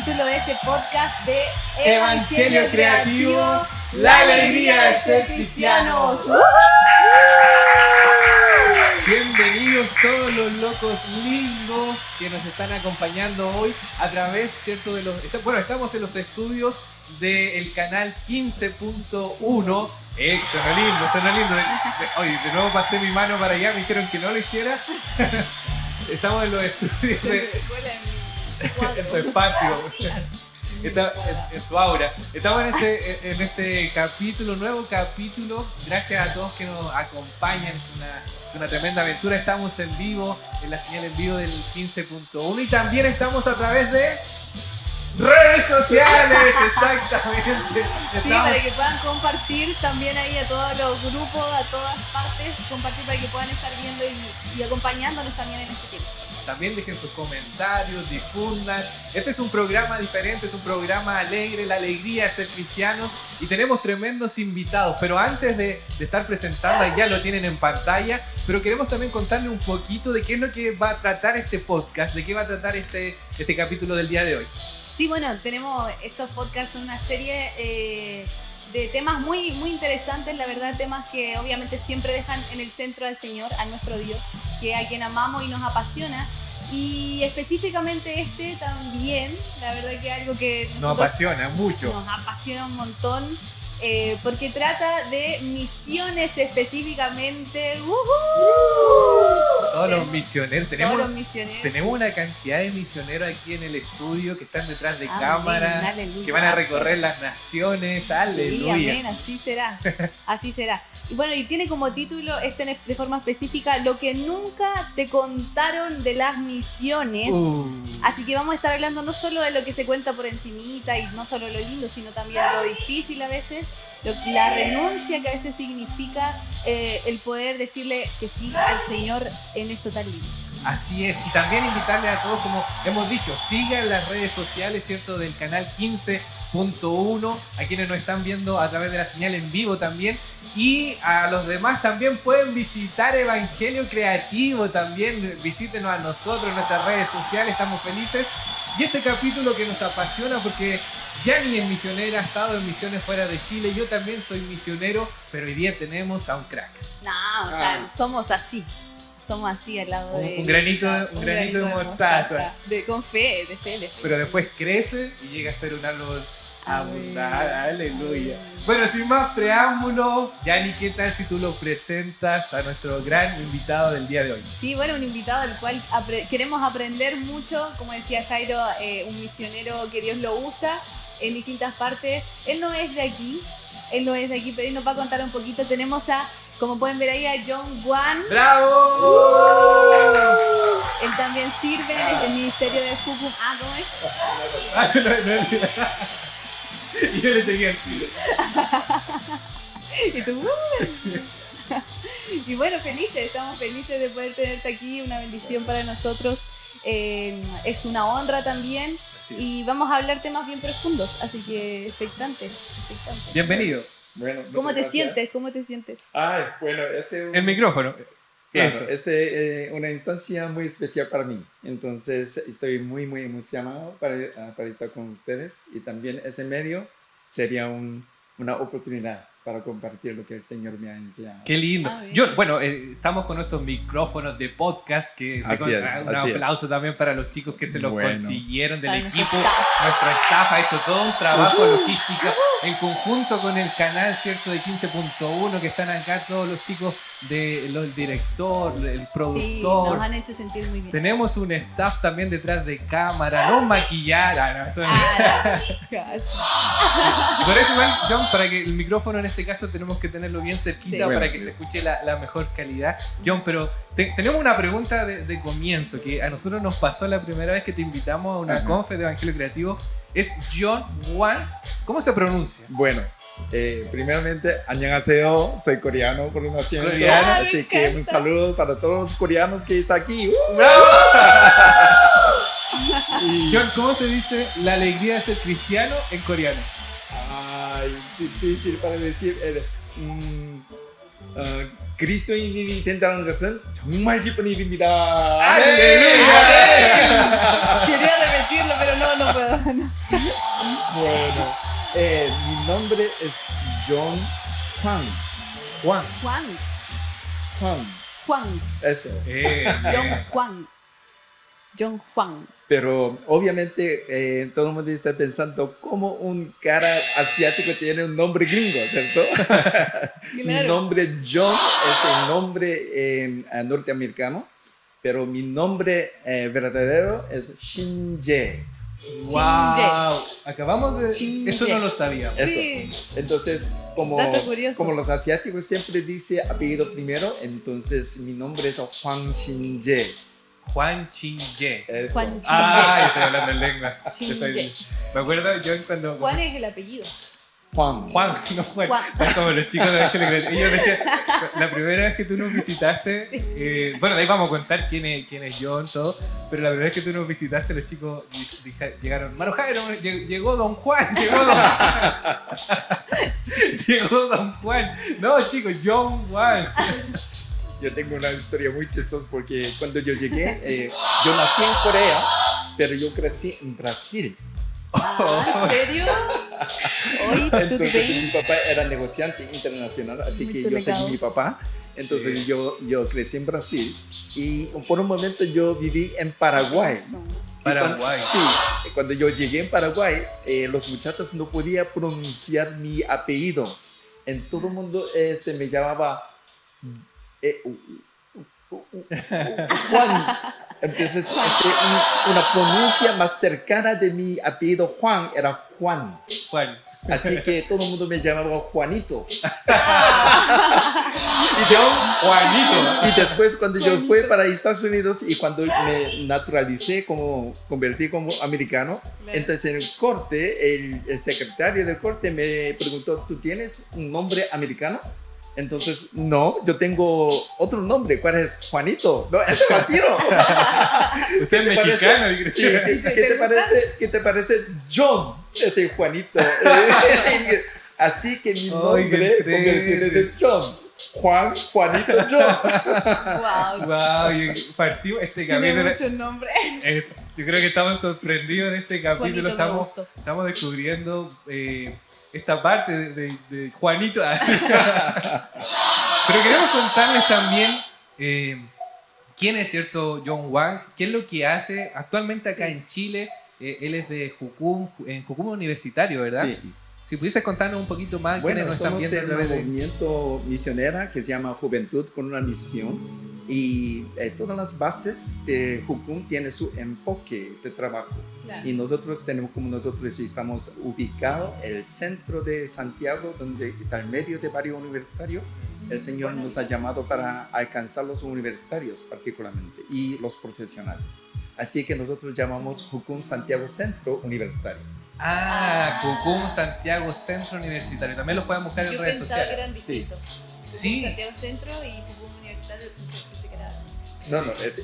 capítulo de este podcast de Evangelio Creativo, la alegría de ser cristianos. Bienvenidos todos los locos lindos que nos están acompañando hoy a través, ¿cierto? Estamos en los estudios del canal 15.1. Suena lindo. Oye, de nuevo pasé mi mano para allá, me dijeron que no lo hiciera. Estamos en los estudios en tu espacio, en tu aura. Estamos en este capítulo, nuevo capítulo. Gracias a todos que nos acompañan. Es una tremenda aventura. Estamos en vivo, en la señal en vivo del 15.1 y también estamos a través de redes sociales, exactamente. Sí, para que puedan compartir también ahí a todos los grupos, a todas partes, compartir para que puedan estar viendo y acompañándonos también en este tiempo. También dejen sus comentarios, difundan. Este es un programa diferente, es un programa alegre, la alegría de ser cristianos. Y tenemos tremendos invitados. Pero antes de estar presentando, ya lo tienen en pantalla. Pero queremos también contarle un poquito de qué es lo que va a tratar este podcast, de qué va a tratar este capítulo del día de hoy. Sí, bueno, tenemos estos podcasts, una serie de temas muy, muy interesantes, la verdad, temas que obviamente siempre dejan en el centro al Señor, a nuestro Dios, que a quien amamos y nos apasiona. Y específicamente este también, la verdad que es algo que nos apasiona mucho. Nos apasiona un montón, porque trata de misiones específicamente. Todos los misioneros. Tenemos una cantidad de misioneros aquí en el estudio que están detrás de cámara, aleluya, que van a recorrer las naciones. Aleluya. Sí, amén, así será. Así será. Y bueno, y tiene como título de forma específica lo que nunca te contaron de las misiones. Así que vamos a estar hablando no solo de lo que se cuenta por encimita y no solo lo lindo, sino también lo difícil a veces, la renuncia que a veces significa el poder decirle que sí al Señor en esto tan lindo. Así es, y también invitarles a todos, como hemos dicho, sigan las redes sociales, ¿cierto? Del canal 15.1, a quienes nos están viendo a través de la señal en vivo también, y a los demás también pueden visitar Evangelio Creativo, también visítenos a nosotros en nuestras redes sociales, estamos felices. Y este capítulo que nos apasiona porque Yanni es misionera, ha estado en misiones fuera de Chile, yo también soy misionero, pero hoy día tenemos a un crack. No, o sea, somos así al lado de... Un granito de mostaza. Con fe, de fe. Pero después crece y llega a ser un árbol abundante. Aleluya. Bueno, sin más preámbulos, Yanni, ¿qué tal si tú lo presentas a nuestro gran invitado del día de hoy? Sí, bueno, un invitado del cual queremos aprender mucho. Como decía Jairo, un misionero que Dios lo usa en distintas partes. Él no es de aquí, pero él nos va a contar un poquito. Tenemos como pueden ver ahí, a John Juan. ¡Bravo! Él también sirve en el ministerio de Jucum. ¿Cómo es? Y yo le seguía el tiro. Y tú, sí. Y bueno, estamos felices de poder tenerte aquí, una bendición para nosotros, es una honra también, y vamos a hablar temas bien profundos, así que expectantes. Bienvenido. Bueno, ¿Cómo te sientes? Ay, bueno, el micrófono. Claro, una instancia muy especial para mí, entonces estoy muy, muy emocionado para estar con ustedes, y también ese medio sería una oportunidad para compartir lo que el Señor me ha enseñado. Qué lindo. Estamos con nuestros micrófonos de podcast, que un aplauso también para los chicos que se los consiguieron del equipo. Nuestro staff ha hecho todo un trabajo logístico en conjunto con el canal, ¿cierto? De 15.1, que están acá todos los chicos del director, el productor. Sí, nos han hecho sentir muy bien. Tenemos un staff también detrás de cámara, nos maquillaron. Por eso, John, para que el micrófono en este caso tenemos que tenerlo bien cerquita para que se escuche la mejor calidad. John, pero tenemos una pregunta de comienzo que a nosotros nos pasó la primera vez que te invitamos a una confe de Evangelio Creativo. Es John Juan. ¿Cómo se pronuncia? Bueno, primeramente, ¡Annyeonghaseyo! Soy coreano por nacimiento, así que un saludo para todos los coreanos que están aquí. ¡Bravo! John, ¿cómo se dice la alegría de ser cristiano en coreano? Ay, difícil para decir. 그리스도인이 된다는 것은 정말 기쁜 일입니다. ¡Aleluya! Quería repetirlo, pero no puedo. No. Bueno, mi nombre es John Juan. Juan. Juan. Eso. John Juan. Pero obviamente todo el mundo está pensando cómo un cara asiático tiene un nombre gringo, ¿cierto? Mi Claro. nombre John es el nombre norteamericano, pero mi nombre verdadero es Shinje. ¡Wow! Acabamos de... Shinje. Eso no lo sabíamos. Eso. Sí. Entonces, como Dato curioso. los asiáticos siempre dicen apellido primero, entonces mi nombre es Juan Shinje. Juan Chinye. Eso. Juan Chinye. Ah, estoy hablando en lengua. Chinye. Me acuerdo yo cuando... Juan es el apellido. Juan. Juan, no Juan. Juan. Tal como los chicos de la Chile. Ellos decían, la primera vez que tú nos visitaste, bueno, de ahí vamos a contar quién es John, todo, pero la primera vez que tú nos visitaste, los chicos llegaron, Mano Jairo, llegó Don Juan, llegó Don Juan. No, chicos, John Juan. Yo tengo una historia muy chistosa porque cuando yo llegué, yo nací en Corea, pero yo crecí en Brasil. ¿En serio? Hoy tú Entonces mi papá era negociante internacional, así Muy que yo seguí mi papá. Entonces yo crecí en Brasil y por un momento yo viví en Paraguay. Paraguay. Sí, cuando yo llegué en Paraguay, los muchachos no podían pronunciar mi apellido. En todo el mundo me llamaba Juan. Entonces, una pronuncia más cercana de mi apellido Juan era Juan. Juan. Así que todo el mundo me llamaba Juanito. Y John Juanito. Y después cuando yo fui para Estados Unidos y cuando me naturalicé, convertí como americano, entonces en el corte, el secretario del corte me preguntó, ¿tú tienes un nombre americano? Entonces, no, yo tengo otro nombre. ¿Cuál es? Juanito. No, ese lo tiro. Usted es mexicano. Y Sí, ¿qué te parece John? Ese Juanito. Así que mi nombre convertido de John. Juanito John. Wow. Wow, partimos este Tiene capítulo. muchos nombres. Yo creo que estamos sorprendidos en este capítulo. Juanito me gustó. Estamos descubriendo esta parte de Juanito. Pero queremos contarles también quién es, ¿cierto? John Wang, qué es lo que hace actualmente acá en Chile. Él es de Jucum, en Jucum Universitario, ¿verdad? Sí. Si pudieses contarnos un poquito más, Bueno, quiénes nos están somos viendo a un través de... movimiento misionera que se llama Juventud con una Misión y todas las bases de Jucum tienen su enfoque de trabajo. Claro. Y nosotros tenemos, como nosotros estamos ubicados en el centro de Santiago, donde está el medio de varios universitarios, el Señor nos ha llamado para alcanzar los universitarios particularmente y los profesionales. Así que nosotros llamamos Jucum Santiago Centro Universitario. Jucum Santiago Centro Universitario. También los pueden buscar en Yo redes pensaba que sociales. eran distintos. Sí. Santiago Centro y Jucum Universitario, pensé que era. No, es,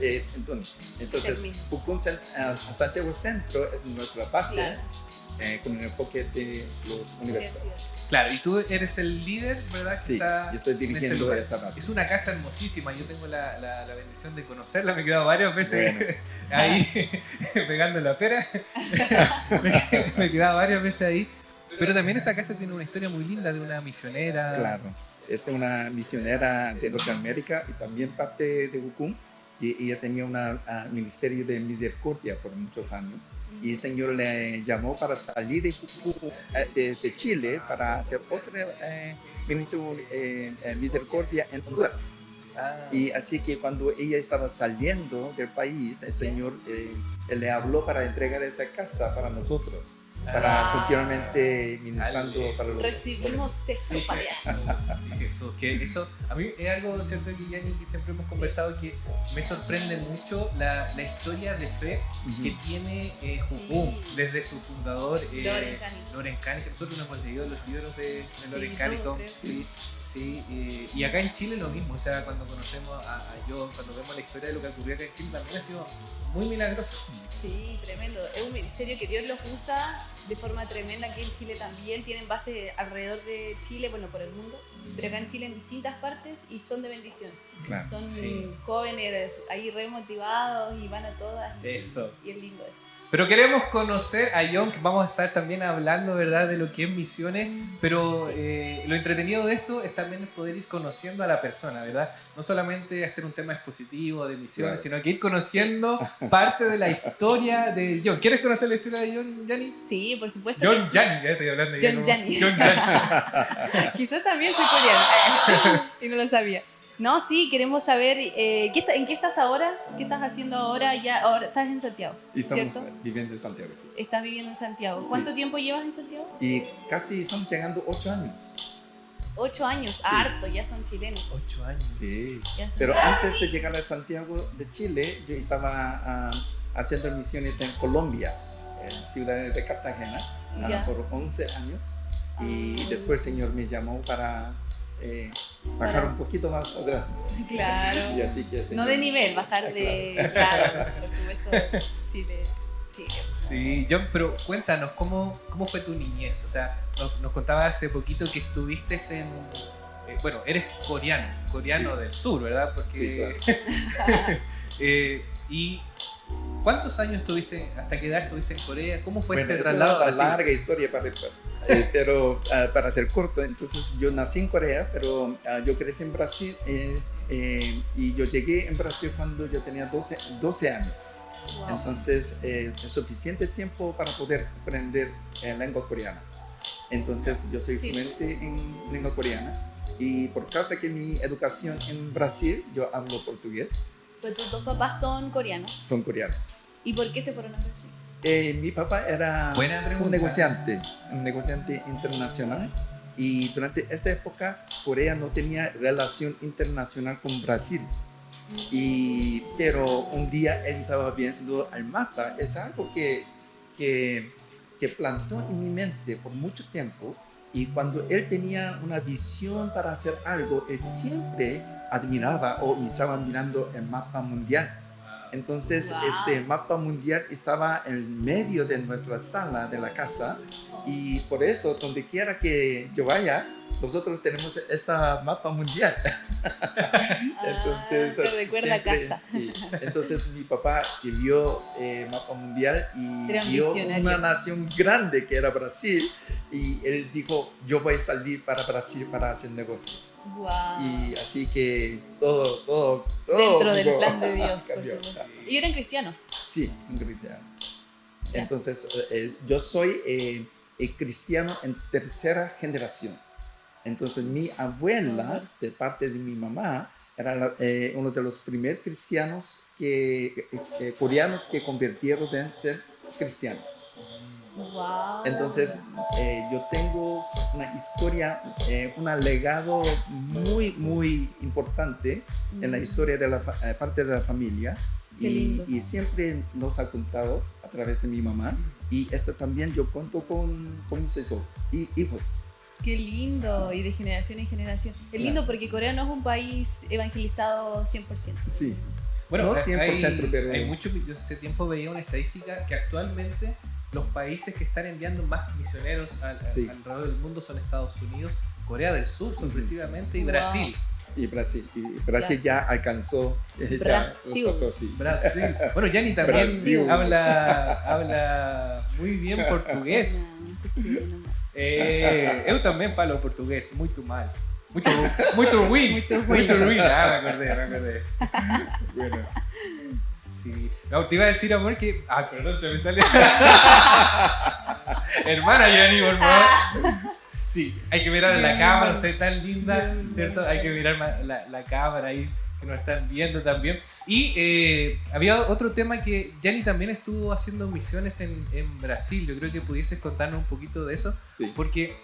entonces el mismo. Jucum Santiago Centro es nuestra base, Claro. con el enfoque de los universitarios. Claro, y tú eres el líder, ¿verdad? Que Sí, está yo estoy en ese dirigiendo lugar. esa base. Es una casa hermosísima, yo tengo la bendición de conocerla, me he quedado varias veces Bueno. ahí pegando la pera, me he quedado varias veces ahí, pero también esa casa tiene una historia muy linda de una misionera. Claro, es de una misionera de Norteamérica y también parte de Jucum. Y ella tenía un ministerio de misericordia por muchos años. Y el Señor le llamó para salir de Jucum, de Chile, para hacer otro ministerio de misericordia en Honduras. Y así que cuando ella estaba saliendo del país, el Señor le habló para entregar esa casa para nosotros, para continuamente ministrando para los... Recibimos sexo Sí, para allá. eso a mí es algo cierto que Yanni, que siempre hemos conversado, que me sorprende mucho la historia de fe que tiene Jucum desde su fundador Loren Cani, que nosotros nos hemos leído los libros de Loren Cani. Sí, y acá en Chile lo mismo, o sea, cuando conocemos a John, cuando vemos la historia de lo que ocurrió acá en Chile, también ha sido muy milagroso. Sí, tremendo. Es un ministerio ministerio que Dios los usa de forma tremenda. Aquí en Chile también tienen base alrededor de Chile, bueno, por el mundo, pero acá en Chile en distintas partes y son de bendición. Claro. Son Sí. jóvenes ahí re motivados y van a todas. Eso. Y es lindo eso. Pero queremos conocer a John, que vamos a estar también hablando, ¿verdad?, de lo que es misiones, pero lo entretenido de esto es también poder ir conociendo a la persona, ¿verdad? No solamente hacer un tema expositivo de misiones, Claro. sino que ir conociendo parte de la historia de John. ¿Quieres conocer la historia de John, Yanni? Sí, por supuesto John que sí. Yanni, ya estoy hablando. ya John como- Yanni. John Yanni. Quizás también soy coreana y no lo sabía. No, sí, queremos saber ¿en qué estás ahora? ¿Qué estás haciendo ahora? Ya, ahora estás en Santiago, Y estamos ¿cierto? viviendo en Santiago, sí. Estás viviendo en Santiago. Sí. ¿Cuánto tiempo llevas en Santiago? Y casi estamos llegando 8 años. 8 años, Sí. harto, ya son chilenos. 8 años. Sí. Ya son- Pero antes de llegar a Santiago de Chile, yo estaba haciendo misiones en Colombia, en ciudad de Cartagena, Ya. por 11 años. Y Ah, después sí. el Señor me llamó para bajar un poquito más adelante. Claro. Y así que el No Señor- de nivel, bajar de... Claro, por supuesto, Chile. Sí, John, pero cuéntanos, ¿cómo fue tu niñez? O sea, nos contabas hace poquito que estuviste en... bueno, eres coreano Sí. del sur, ¿verdad? Porque... Sí, ¿Y cuántos años estuviste, hasta qué edad estuviste en Corea? ¿Cómo fue Bueno, este es traslado a una Brasil? larga historia, pero para ser corto, entonces yo nací en Corea, pero yo crecí en Brasil y yo llegué en Brasil cuando yo tenía 12 años. Wow. Entonces es suficiente tiempo para poder aprender lengua coreana. Entonces yo soy Sí. fluente en lengua coreana y por causa que mi educación en Brasil, yo hablo portugués, Pero tus dos papás son coreanos. son coreanos. ¿Y por qué se fueron a Brasil? Mi papá era Buena pregunta. un negociante internacional y durante esta época Corea no tenía relación internacional con Brasil. Pero un día él estaba viendo el mapa, es algo que plantó en mi mente por mucho tiempo y cuando él tenía una visión para hacer algo, él siempre admiraba o estaba mirando el mapa mundial. Entonces, Wow. este mapa mundial estaba en medio de nuestra sala de la casa y por eso, donde quiera que yo vaya, nosotros tenemos ese mapa mundial. Entonces, te recuerda a siempre- casa. sí. Entonces, mi papá que vio mapa mundial y Era un vio visionario. una nación grande que era Brasil y él dijo, yo voy a salir para Brasil para hacer negocio. Wow. Y así que todo Dentro del digo, plan de Dios, por cambió. supuesto. ¿Y eran cristianos? Sí, son cristianos. Ya. Entonces, yo soy cristiano en tercera generación. Entonces, mi abuela, de parte de mi mamá, era uno de los primeros cristianos coreanos que convirtieron en ser cristianos. Wow. Entonces, yo tengo una historia, un legado muy, muy importante en la historia de la parte de la familia. Qué lindo. Y siempre nos ha contado a través de mi mamá. Y esto también yo cuento con mis hijos. Qué lindo, y de generación en generación. Es lindo porque Corea no es un país evangelizado 100%. Sí. Bueno, No 100%, pero- hay mucho. Yo hace tiempo veía una estadística que actualmente los países que están enviando más misioneros Sí. alrededor del mundo son Estados Unidos, Corea del Sur sorpresivamente y Wow. Brasil. Y Brasil ya alcanzó. Brasil. Ya pasó, sí. Brasil. Bueno, Yanni también Brasil. habla muy bien portugués. No, un poquito nomás. Eu também falo português muito mal. Muito ruim. Muito ruim. Ah, me acordé. Bueno. Sí. No, te iba a decir, amor, que... Ah, perdón, se me salió. Hermana Yanni, por favor. Sí, hay que mirar a la cámara, usted es tan linda, ¿cierto? Hay que mirar la cámara ahí, que nos están viendo también. Y había otro tema que Yanni también estuvo haciendo misiones en Brasil. Yo creo que pudieses contarnos un poquito de eso, Sí. porque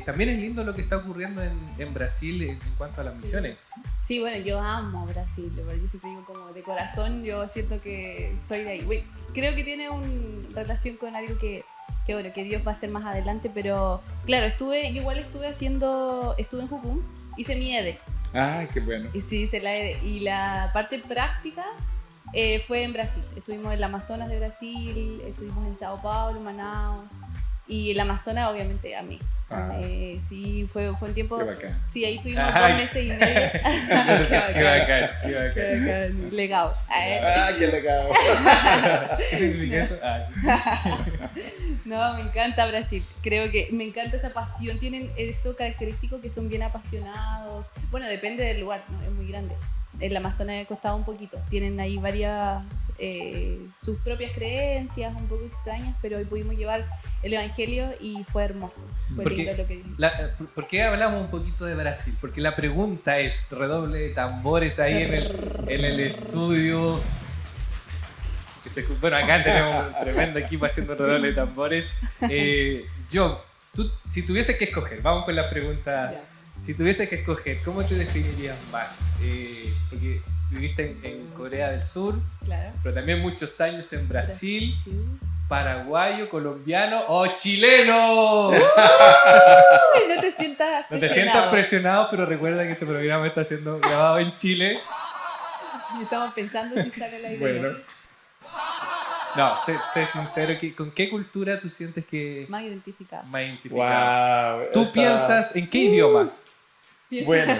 también es lindo lo que está ocurriendo en Brasil en cuanto a las misiones. Sí, bueno, yo amo Brasil, porque yo siempre digo como de corazón, yo siento que soy de ahí. Bueno, creo que tiene una relación con algo que bueno, que Dios va a hacer más adelante, pero claro, yo igual estuve en Jucum, hice mi EDE, Ay, qué bueno. y sí hice la EDE, y la parte práctica Fue en Brasil. Estuvimos en el Amazonas de Brasil, estuvimos en Sao Paulo, Manaus. Y el Amazonas, obviamente, a mí. Sí, fue un tiempo. Qué bacán. Sí, ahí estuvimos 2 meses y medio. Qué bacán, qué bacán. Qué bacán. Legado. Qué legal. ¿Qué significa eso? Sí. No, me encanta Brasil. Creo que me encanta esa pasión. Tienen eso característico que son bien apasionados. Bueno, depende del lugar, ¿no? Es muy grande. El Amazonas ha costado un poquito. Tienen ahí varias, sus propias creencias, un poco extrañas, pero hoy pudimos llevar el Evangelio y fue hermoso. Fue lindo lo que dijimos. ¿Por qué hablamos un poquito de Brasil? Porque la pregunta es, redoble de tambores ahí en el estudio. Bueno, acá tenemos un tremendo equipo haciendo redoble de tambores. John, tú, si tuvieses que escoger, vamos con la pregunta. Ya. Si tuvieses que escoger, ¿cómo te definirías más? Porque viviste en Corea del Sur, Claro. pero también muchos años en Brasil, paraguayo, colombiano o chileno. No te sientas No te sientas presionado, pero recuerda que este programa está siendo grabado en Chile. Estamos pensando si sale la idea. Bueno, No, sé sincero, ¿con qué cultura tú sientes que Más identificado. más identificado? wow. ¿Tú piensas en qué idioma? Bueno,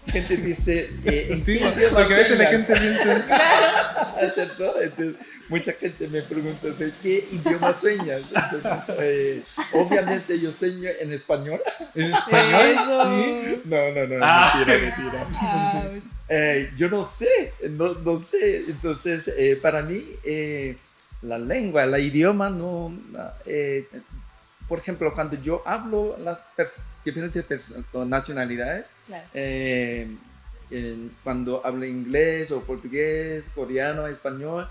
gente dice, ¿en Sí, qué idioma porque a veces la sueñas? gente piensa... ¿Cierto? Entonces, mucha gente me pregunta, ¿en qué idioma sueñas? Entonces, obviamente yo sueño en español. ¿En español? Eso. Sí. No, Ah. mentira. Yo no sé. Entonces, para mí, la lengua, el idioma, por ejemplo, cuando yo hablo las diferentes nacionalidades, Claro. cuando hablo inglés o portugués, coreano, español,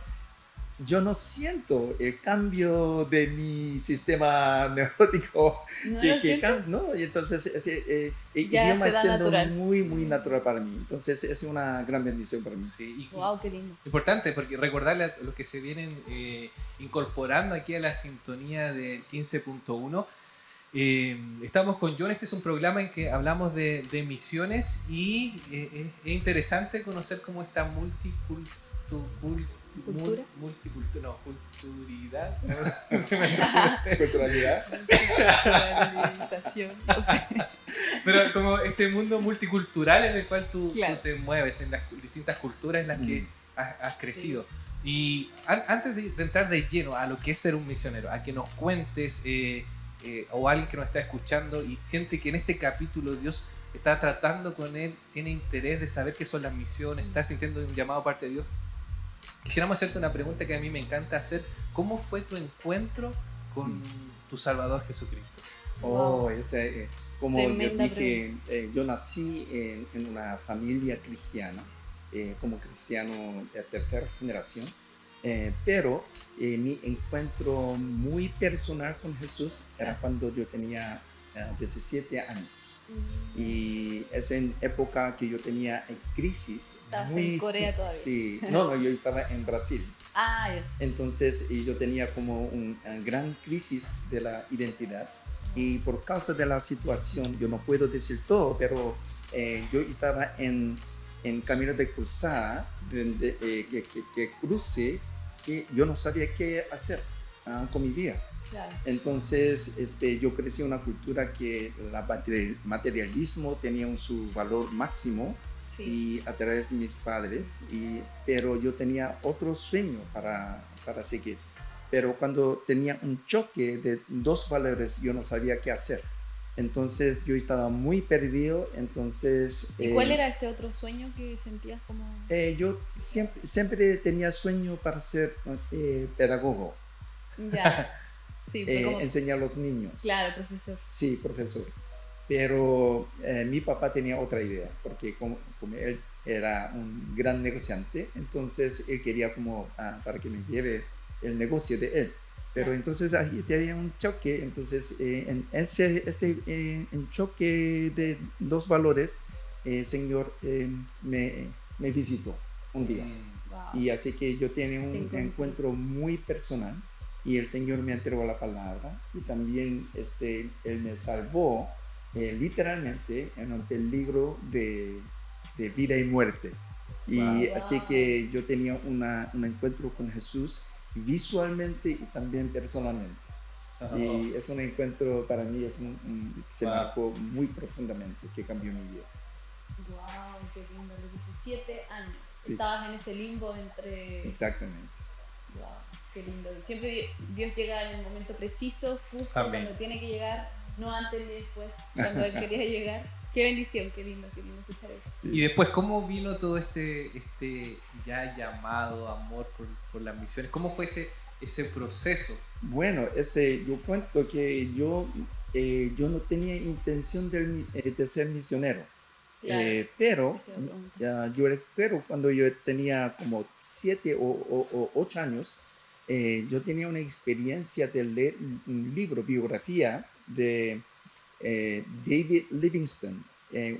yo no siento el cambio de mi sistema neurótico. ¿No lo sientes? ¿No? Y entonces ese Ya idioma se es da siendo natural. muy, muy natural para mí. Entonces es una gran bendición para mí. Sí, y- Wow, qué lindo. Importante, porque recordarle a los que se vienen incorporando aquí a la sintonía del 15.1. Estamos con John. Este es un programa en que hablamos de misiones y es interesante conocer cómo esta culturidad. No, se me olvidó. Culturalidad. Culturalización, no sé. Pero como este mundo multicultural en el cual tú Claro. te mueves, en las distintas culturas en las que has crecido. Y antes de entrar de lleno a lo que es ser un misionero, a que nos cuentes, o alguien que nos está escuchando y siente que en este capítulo Dios está tratando con él, tiene interés de saber qué son las misiones, está sintiendo un llamado parte de Dios. Quisiéramos hacerte una pregunta que a mí me encanta hacer. ¿Cómo fue tu encuentro con tu Salvador Jesucristo? Como Tremenda yo dije, yo nací en una familia cristiana, como cristiano de tercera generación, pero mi encuentro muy personal con Jesús era cuando yo tenía 17 años. Y es en época que yo tenía crisis. Estabas en Corea todavía. Sí, no, yo estaba en Brasil. Ya. Entonces yo tenía como una gran crisis de la identidad y por causa de la situación, yo no puedo decir todo, pero yo estaba en camino de cruzar, que crucé, que yo no sabía qué hacer con mi vida. Claro. Entonces yo crecí en una cultura que el materialismo tenía su valor máximo. Sí. Y a través de mis padres, pero yo tenía otro sueño para seguir. Pero cuando tenía un choque de dos valores, yo no sabía qué hacer. Entonces yo estaba muy perdido. Entonces, ¿Y cuál era ese otro sueño que sentías como...? yo siempre tenía sueño para ser pedagogo, Ya. Sí, fue como... enseñar a los niños. Claro, profesor. Sí, profesor. Pero mi papá tenía otra idea, porque como él era un gran negociante, entonces él quería como para que me lleve el negocio de él. Pero entonces ahí tenía un choque, entonces en ese choque de dos valores, el Señor me visitó un día. Wow. Y así que yo tenía un encuentro. encuentro muy personal y el Señor me entregó la palabra y también Él me salvó literalmente en un peligro de vida y muerte. Y Wow. así que yo tenía un encuentro con Jesús visualmente y también personalmente. Oh, Y es un encuentro para mí, se Wow. marcó muy profundamente, que cambió mi vida. Wow, qué lindo. Los 17 años. Sí. Estabas en ese limbo entre. Exactamente. Wow, qué lindo. Siempre Dios llega en el momento preciso, justo Amén. cuando tiene que llegar, no antes ni después, cuando Él quería llegar. Qué bendición, qué lindo escuchar eso. Y después, ¿cómo vino todo este ya llamado amor por las misiones? ¿Cómo fue ese proceso? Bueno, yo cuento que yo no tenía intención de ser misionero. Claro. Pero Eso iba a preguntar. yo recuerdo cuando yo tenía como 7 o 8 años, yo tenía una experiencia de leer un libro, biografía de David Livingstone,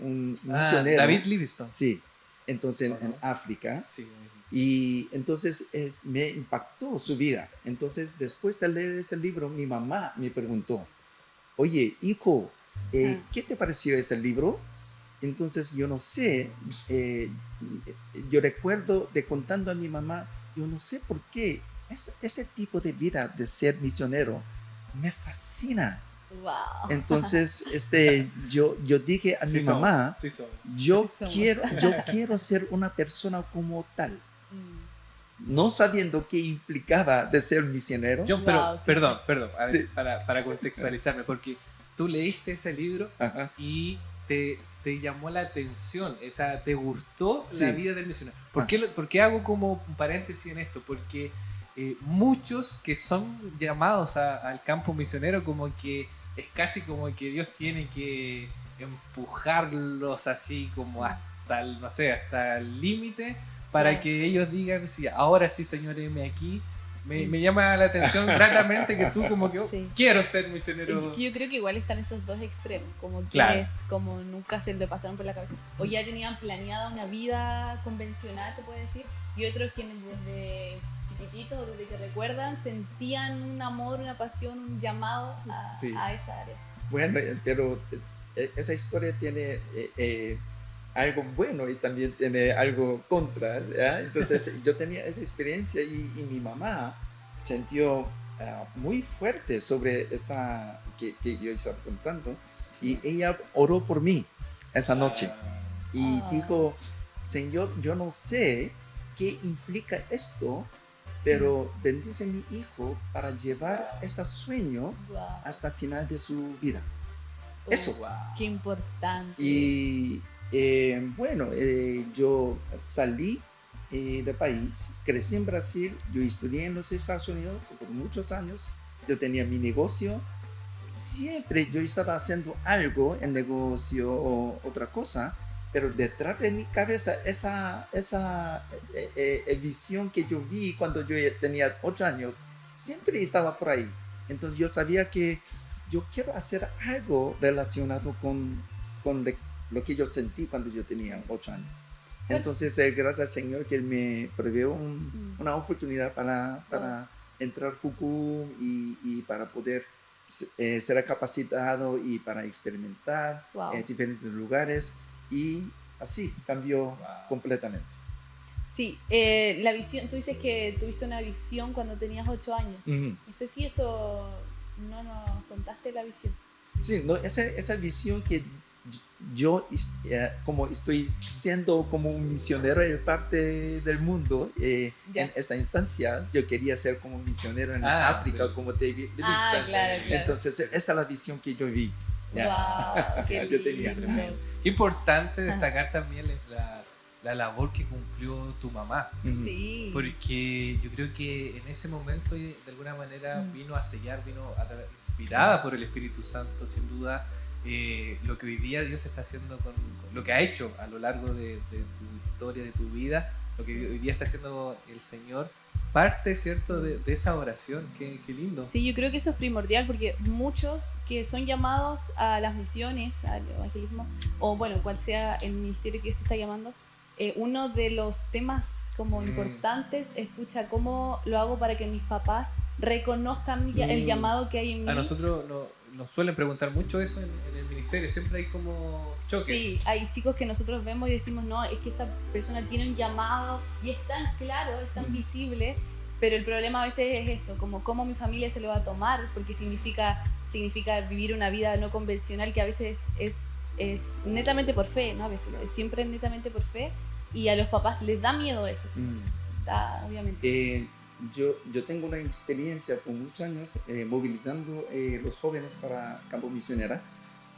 un misionero. David Livingstone. Sí, entonces en Ajá. África. Sí. Y entonces me impactó su vida. Entonces, después de leer ese libro, mi mamá me preguntó, oye, hijo, ¿qué te pareció ese libro? Entonces, yo no sé, yo recuerdo de contando a mi mamá, yo no sé por qué ese tipo de vida de ser misionero me fascina. Wow. Entonces, yo dije a mi somos, mamá, sí somos. yo Sí somos. quiero ser una persona como tal. Mm. No sabiendo qué implicaba de ser misionero. Yo, Wow, perdón, a ver, Sí. para contextualizarme, porque tú leíste ese libro Ajá. y te llamó la atención, o sea, te gustó Sí. la vida del misionero. ¿Por qué hago como un paréntesis en esto? Porque muchos que son llamados al campo misionero, como que es casi como que Dios tiene que empujarlos así como hasta el, no sé, hasta el límite para Claro. que ellos digan, sí, ahora sí, Señor, heme aquí. Me llama la atención gratamente que tú como que Sí. quiero ser misionero. Yo creo que igual están esos dos extremos, como Claro. quienes como nunca se le pasaron por la cabeza, o ya tenían planeada una vida convencional, se puede decir, y otros quienes desde chiquititos o desde que recuerdan sentían un amor, una pasión, un llamado Sí. a esa área. Bueno, pero esa historia tiene algo bueno y también tiene algo contra, ¿ya? Entonces yo tenía esa experiencia y mi mamá sintió muy fuerte sobre esta que yo estaba contando y ella oró por mí esta noche y Ah. dijo, Señor, yo no sé qué implica esto, pero bendice a mi hijo para llevar ese sueño Wow. hasta el final de su vida. Oh, Eso. Wow. Qué importante. Y bueno, yo salí del país, crecí en Brasil, yo estudié en los Estados Unidos por muchos años, yo tenía mi negocio, siempre yo estaba haciendo algo en negocio o otra cosa, pero detrás de mi cabeza esa visión que yo vi cuando yo tenía 8 años, siempre estaba por ahí. Entonces yo sabía que yo quiero hacer algo relacionado con lo que yo sentí cuando yo tenía 8 años. Entonces, gracias al Señor que Él me previó una oportunidad para entrar a Jucum y para poder ser capacitado y para experimentar Wow. diferentes lugares. Y así cambió completamente. Sí, la visión, tú dices que tuviste una visión cuando tenías 8 años. Ujú. No sé si eso no nos contaste la visión. Sí, no, esa visión que yo como estoy siendo como un misionero en parte del mundo, en esta instancia yo quería ser como un misionero en África, sí. como David Livingstone. Claro, claro. Entonces esta es la visión que yo vi. Wow, qué Yo tenía. lindo. Qué importante destacar también la labor que cumplió tu mamá. Sí. Porque yo creo que en ese momento de alguna manera vino a sellar, inspirada por el Espíritu Santo, sin duda, lo que hoy día Dios está haciendo con lo que ha hecho a lo largo de tu historia, de tu vida, lo que hoy día está haciendo el Señor, parte, ¿cierto?, de esa oración. Qué lindo. Sí, yo creo que eso es primordial porque muchos que son llamados a las misiones, al evangelismo, o bueno, cual sea el ministerio que Dios te está llamando, uno de los temas como importantes es, escucha, ¿cómo lo hago para que mis papás reconozcan el llamado que hay en mí? A nosotros nos suelen preguntar mucho eso en el ministerio, siempre hay como choques. Sí, hay chicos que nosotros vemos y decimos, no, es que esta persona tiene un llamado y es tan claro, es tan visible, pero el problema a veces es eso, como cómo mi familia se lo va a tomar, porque significa vivir una vida no convencional que a veces es netamente por fe, ¿no? A veces es siempre netamente por fe y a los papás les da miedo eso, obviamente. Yo tengo una experiencia por muchos años movilizando los jóvenes para Campo Misionera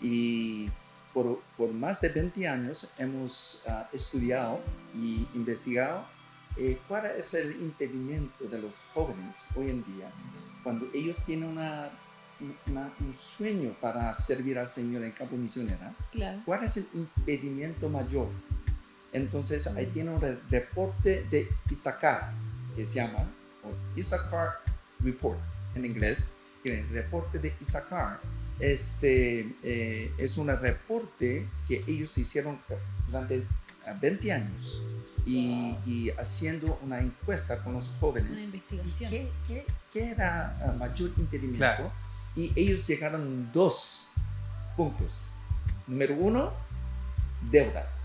y por más de 20 años hemos estudiado y investigado cuál es el impedimento de los jóvenes hoy en día cuando ellos tienen un sueño para servir al Señor en Campo Misionera. Claro. ¿Cuál es el impedimento mayor? Entonces ahí tiene un reporte de Issachar que se llama Issachar Report en inglés. El reporte de Issachar es un reporte que ellos hicieron durante 20 años y haciendo una encuesta con los jóvenes. Una investigación. ¿Qué era el mayor impedimento? Claro. Y ellos llegaron a 2 puntos. Número 1, deudas.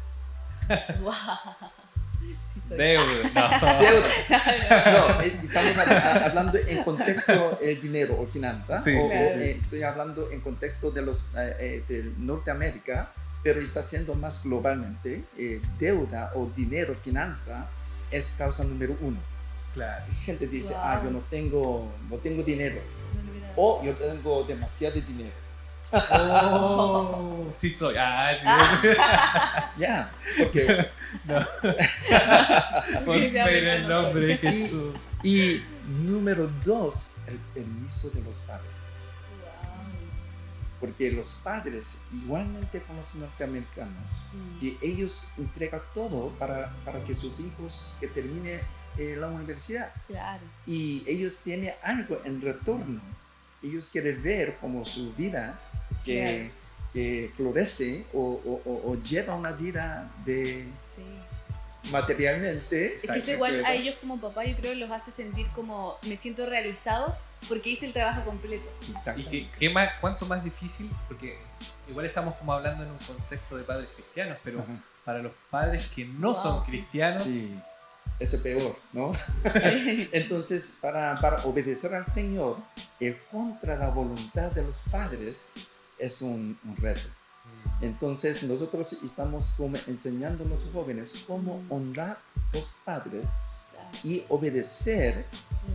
Wow. Sí soy. Deudas. No, estamos hablando en contexto el dinero o finanzas. Sí, Estoy hablando en contexto de de Norteamérica, pero está siendo más globalmente. Deuda o dinero, finanza, es causa número 1. Claro. Gente dice, Wow. yo no tengo dinero. No lo hubiera- O yo tengo demasiado dinero. Oh, sí soy. Sí. Ya, porque Por fe en el nombre de Jesús. y número 2, el permiso de los padres. Porque los padres, igualmente con los norteamericanos, y ellos entregan todo para que sus hijos que terminen la universidad. Claro. Y ellos tienen algo en retorno. Ellos quieren ver como su vida que florece o lleva una vida de Sí. materialmente. Es que eso igual a ellos como papá yo creo los hace sentir como me siento realizado porque hice el trabajo completo. Exacto. ¿Y cuánto más difícil? Porque igual estamos como hablando en un contexto de padres cristianos, pero Ajá. para los padres que no Wow, son sí. cristianos, Sí, eso es peor, ¿no? Sí. Entonces, para obedecer al Señor, contra la voluntad de los padres, es un reto. Entonces, nosotros estamos como enseñando a los jóvenes cómo honrar a los padres Claro. y obedecer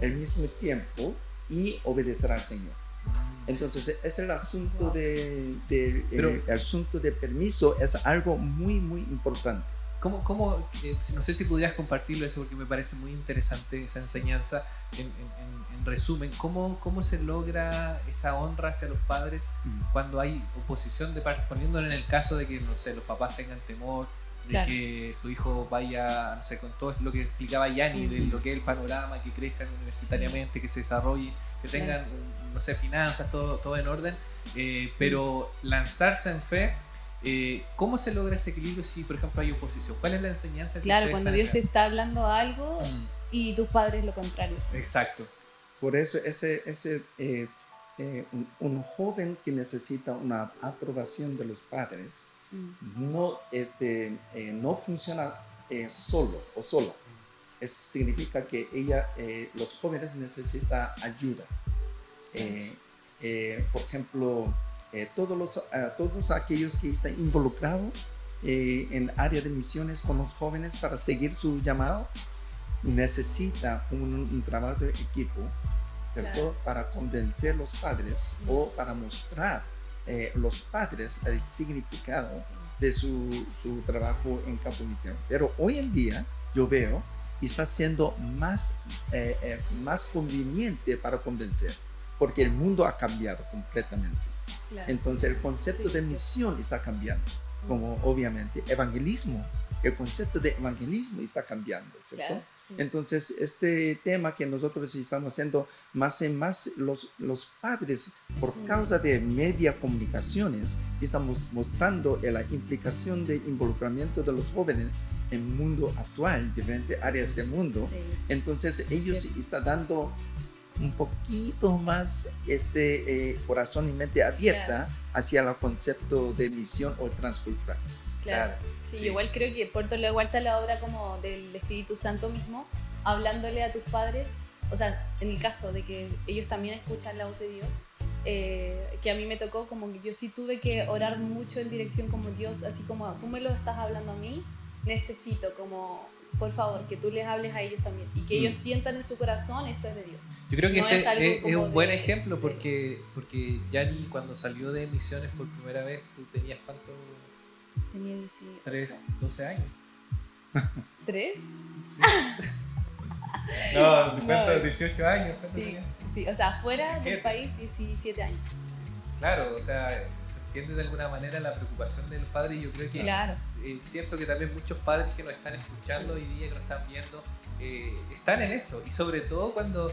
al mismo tiempo y obedecer al Señor. Entonces, es el asunto el asunto de permiso, es algo muy, muy importante. no sé si pudieras compartirlo eso porque me parece muy interesante esa enseñanza. En resumen, ¿cómo se logra esa honra hacia los padres cuando hay oposición de parte, poniéndolo en el caso de que, no sé, los papás tengan temor de Claro. que su hijo vaya, no sé, con todo lo que explicaba Yanni, de lo que es el panorama, que crezcan universitariamente, que se desarrolle, que tengan, no sé, finanzas, todo en orden, pero lanzarse en fe. ¿Cómo se logra ese equilibrio si, por ejemplo, hay oposición? ¿Cuál es la enseñanza que Claro, ustedes cuando están Dios te acá? está hablando algo y tus padres lo contrario. Exacto. Por eso un joven que necesita una aprobación de los padres no funciona solo o sola. Eso significa que los jóvenes necesitan ayuda. Por ejemplo, todos aquellos que están involucrados en área de misiones con los jóvenes para seguir su llamado, necesita un trabajo de equipo, ¿cierto? Claro. Para convencer a los padres o para mostrar los padres el significado de su trabajo en campo misionero. Pero hoy en día yo veo que está siendo más conveniente para convencer, porque el mundo ha cambiado completamente. Claro. Entonces el concepto de misión está cambiando, como obviamente el concepto de evangelismo está cambiando, ¿cierto? Claro, sí. Entonces este tema que nosotros estamos haciendo más y más, los padres, por causa de media comunicaciones, estamos mostrando la implicación de involucramiento de los jóvenes en el mundo actual, diferentes áreas del mundo. Sí. Entonces ellos están dando un poquito más corazón y mente abierta hacia el concepto de misión o transcultural. Claro. Sí, sí. Igual creo que por todo lo igual está la obra como del Espíritu Santo mismo, hablándole a tus padres, o sea, en el caso de que ellos también escuchan la voz de Dios, que a mí me tocó como que yo sí tuve que orar mucho en dirección como Dios, así como tú me lo estás hablando a mí, necesito como, por favor, que tú les hables a ellos también y que ellos sientan en su corazón esto es de Dios. Yo creo que no este es un buen ejemplo porque Yanni cuando salió de misiones por primera vez, ¿tú tenías cuánto? Tenía 12 años. ¿3? Sí. No, ¿cuántos? 18 años. Sí, o sea, fuera del país 17 años. Claro, o sea, se entiende de alguna manera la preocupación del padre y yo creo que siento que también muchos padres que nos están escuchando hoy día, que nos están viendo, están en esto. Y sobre todo cuando,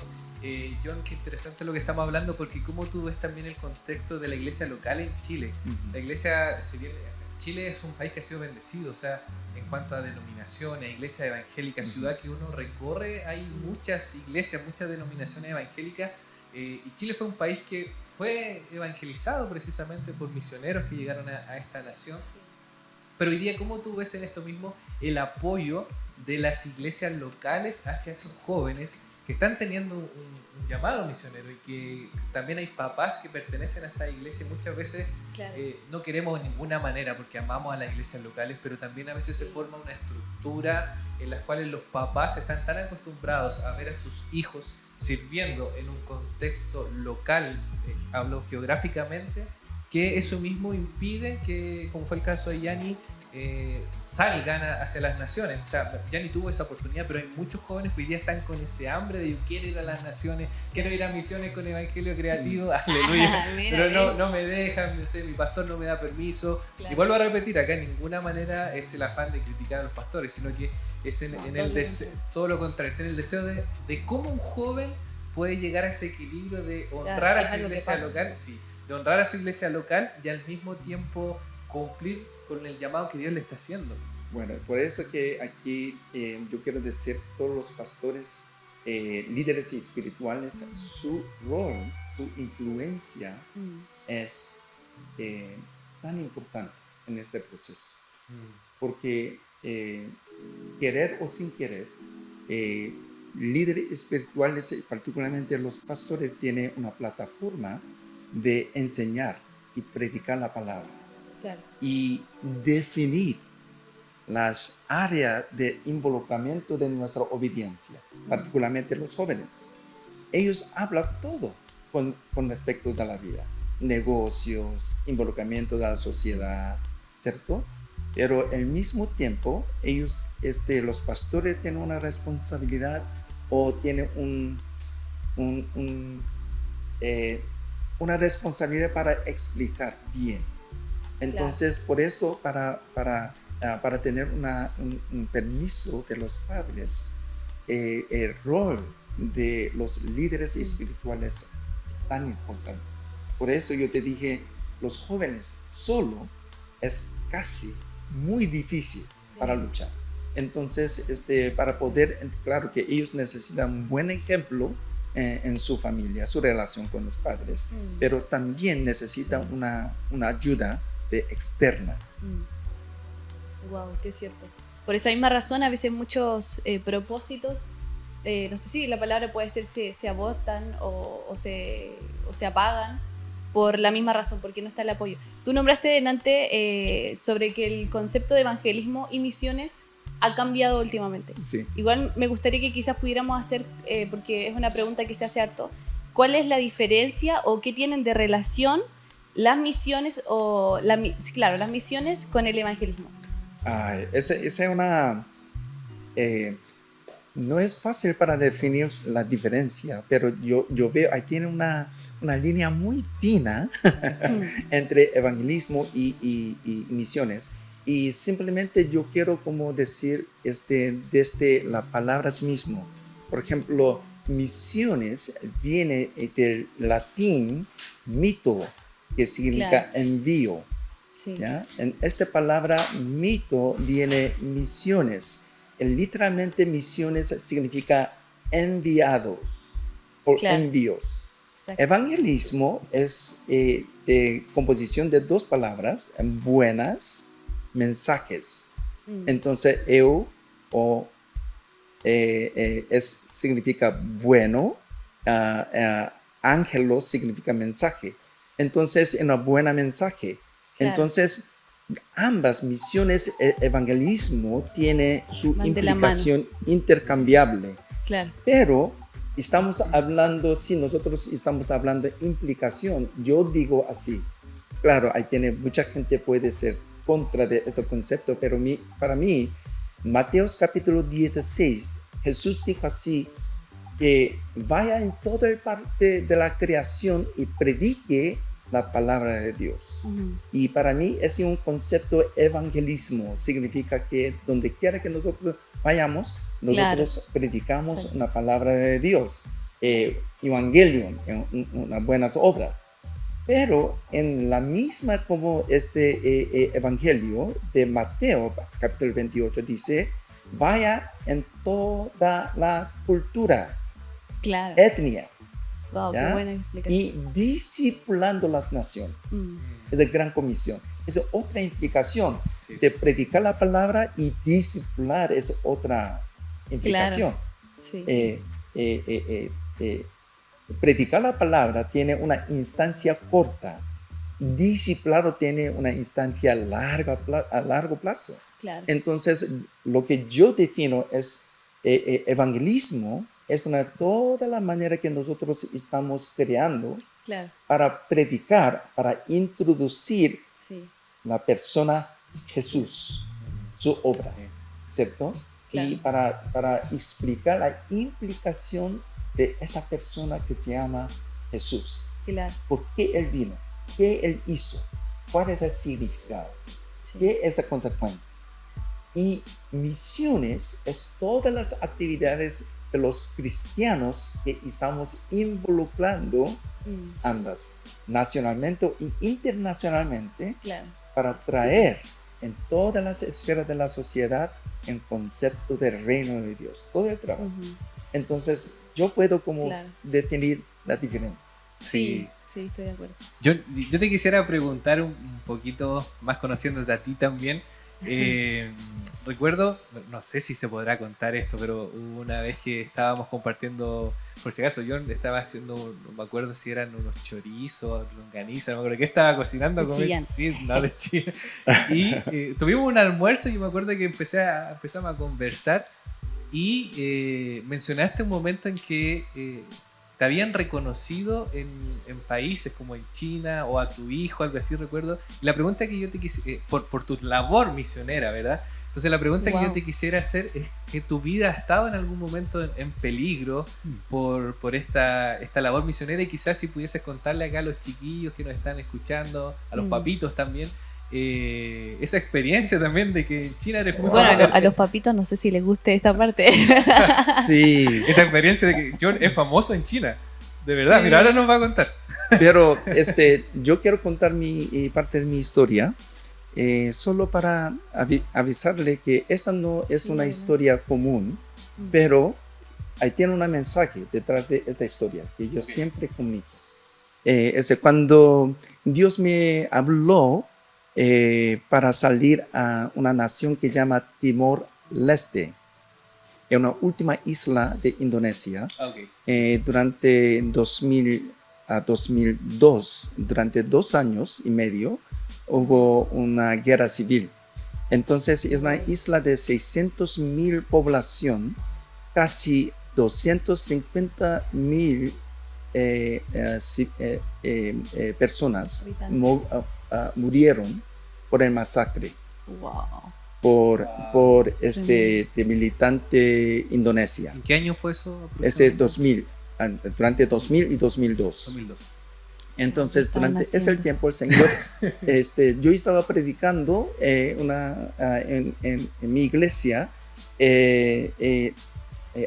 John, qué interesante lo que estamos hablando, porque como tú ves también el contexto de la iglesia local en Chile. La iglesia, si bien Chile es un país que ha sido bendecido, o sea, en cuanto a denominaciones, iglesia evangélica, ciudad que uno recorre, hay muchas iglesias, muchas denominaciones evangélicas, y Chile fue un país que fue evangelizado precisamente por misioneros que llegaron a esta nación. Sí. Pero hoy día, ¿cómo tú ves en esto mismo el apoyo de las iglesias locales hacia esos jóvenes que están teniendo un llamado misionero y que también hay papás que pertenecen a esta iglesia y muchas veces no queremos de ninguna manera porque amamos a las iglesias locales, pero también a veces se forma una estructura en la cual los papás están tan acostumbrados a ver a sus hijos sirviendo en un contexto local, hablo geográficamente, que eso mismo impide que, como fue el caso de Yanni, salgan hacia las naciones. O sea, Yanni tuvo esa oportunidad, pero hay muchos jóvenes que hoy día están con ese hambre de yo quiero ir a las naciones, quiero ir a misiones con evangelio creativo, aleluya, pero no me dejan, mi pastor no me da permiso. Claro. Y vuelvo a repetir, acá en ninguna manera es el afán de criticar a los pastores, sino que es en el deseo, todo lo contrario, es en el deseo de cómo un joven puede llegar a ese equilibrio de honrar a su iglesia local, de honrar a su iglesia local y al mismo tiempo cumplir con el llamado que Dios le está haciendo. Bueno, por eso que aquí yo quiero decir, todos los pastores, líderes espirituales, su rol, su influencia es tan importante en este proceso. Porque querer o sin querer, líderes espirituales, particularmente los pastores, tienen una plataforma de enseñar y predicar la palabra. Claro. Y definir las áreas de involucramiento de nuestra obediencia, particularmente los jóvenes. Ellos hablan todo con respecto a la vida, negocios, involucramiento de la sociedad, ¿cierto? Pero al mismo tiempo, ellos, los pastores tienen una responsabilidad o tienen una responsabilidad para explicar bien. Entonces, claro. Por eso, para tener un permiso de los padres, el rol de los líderes espirituales es tan importante. Por eso yo te dije, los jóvenes solo es casi muy difícil para luchar. Entonces, para poder, claro que ellos necesitan un buen ejemplo en su familia, su relación con los padres, pero también necesitan una ayuda externa. Wow, qué cierto. Por esa misma razón, a veces muchos propósitos, no sé si la palabra puede ser se abortan o se apagan por la misma razón, porque no está el apoyo. Tú nombraste delante sobre que el concepto de evangelismo y misiones ha cambiado últimamente. Sí. Igual me gustaría que quizás pudiéramos hacer, porque es una pregunta que se hace harto, ¿cuál es la diferencia o qué tienen de relación las misiones las misiones con el evangelismo? Esa es una... no es fácil para definir la diferencia, pero yo veo, ahí tiene una línea muy fina entre evangelismo y misiones. Y simplemente yo quiero como decir desde las palabras mismo. Por ejemplo, misiones viene del latín mito, que significa envío. Sí. ¿Ya? En esta palabra mito viene misiones. Literalmente misiones significa enviados. o Claro. envíos. Exacto. Evangelismo es composición de dos palabras, buenas, mensajes. Entonces, eu o significa bueno, ángelos significa mensaje. Entonces, una buena mensaje. Claro. Entonces, ambas misiones, evangelismo tiene su Van de la implicación intercambiable. Claro. Pero estamos hablando, si nosotros estamos hablando de implicación, yo digo así. Claro, ahí tiene mucha gente puede ser contra de ese concepto, pero para mí, Mateos capítulo 16, Jesús dijo así, que vaya en toda parte de la creación y predique la palabra de Dios. Y para mí es un concepto evangelismo, significa que donde quiera que nosotros vayamos, nosotros predicamos una palabra de Dios, evangelion, unas buenas obras. Pero en la misma como evangelio de Mateo, capítulo 28, dice, vaya en toda la cultura, Claro. etnia, Wow, ¿ya? qué buena explicación. Y discipulando las naciones. Es la gran comisión. Es otra implicación de predicar la palabra, y discipular es otra implicación. Sí. Predicar la palabra tiene una instancia corta, discipulado tiene una instancia a largo plazo. Claro. Entonces, lo que yo defino es evangelismo, es toda la manera que nosotros estamos creando Claro. para predicar, para introducir Sí. la persona Jesús, su obra, ¿cierto? Claro. Y para explicar la implicación de esa persona que se llama Jesús. Claro. ¿Por qué Él vino? ¿Qué Él hizo? ¿Cuál es el significado? Sí. ¿Qué es la consecuencia? Y misiones es todas las actividades de los cristianos que estamos involucrando ambas, nacionalmente y internacionalmente, Claro. para traer en todas las esferas de la sociedad el concepto del reino de Dios, todo el trabajo. Entonces, yo puedo como definir la diferencia. Sí, estoy de acuerdo. Yo te quisiera preguntar un poquito más, conociéndote a ti también. Recuerdo, no sé si se podrá contar esto, pero hubo una vez que estábamos compartiendo, por si acaso, yo estaba haciendo, no me acuerdo si eran unos chorizos, longaniza, no me acuerdo qué estaba cocinando. Sí, no, de Chillán. Y tuvimos un almuerzo y me acuerdo que empezamos a conversar y mencionaste un momento en que te habían reconocido en países como en China, o a tu hijo, algo así, recuerdo. Y la pregunta que yo te quisiera, por tu labor misionera, ¿verdad? Entonces la pregunta que yo te quisiera hacer es que tu vida ha estado en algún momento en peligro por esta labor misionera, y quizás si pudieses contarle acá a los chiquillos que nos están escuchando, a los papitos también, esa experiencia también de que en China eres muy bueno, a los papitos no sé si les guste esta parte. Sí. Esa experiencia de que John es famoso en China. De verdad, Sí. mira, ahora nos va a contar. Pero yo quiero contar parte de mi historia, solo para avisarle que esa no es una historia común, pero ahí tiene un mensaje detrás de esta historia que yo siempre comunico. Cuando Dios me habló para salir a una nación que se llama Timor-Leste, en una última isla de Indonesia, durante 2000 a 2002, durante 2 años y medio, hubo una guerra civil. Entonces es una isla de 600,000 población, casi 250,000 personas murieron por el masacre. Wow. Por de militante Indonesia. ¿En qué año fue eso? Ese 2000, durante 2000 y 2002. 2002. Entonces, durante ese tiempo el Señor, yo estaba predicando en mi iglesia,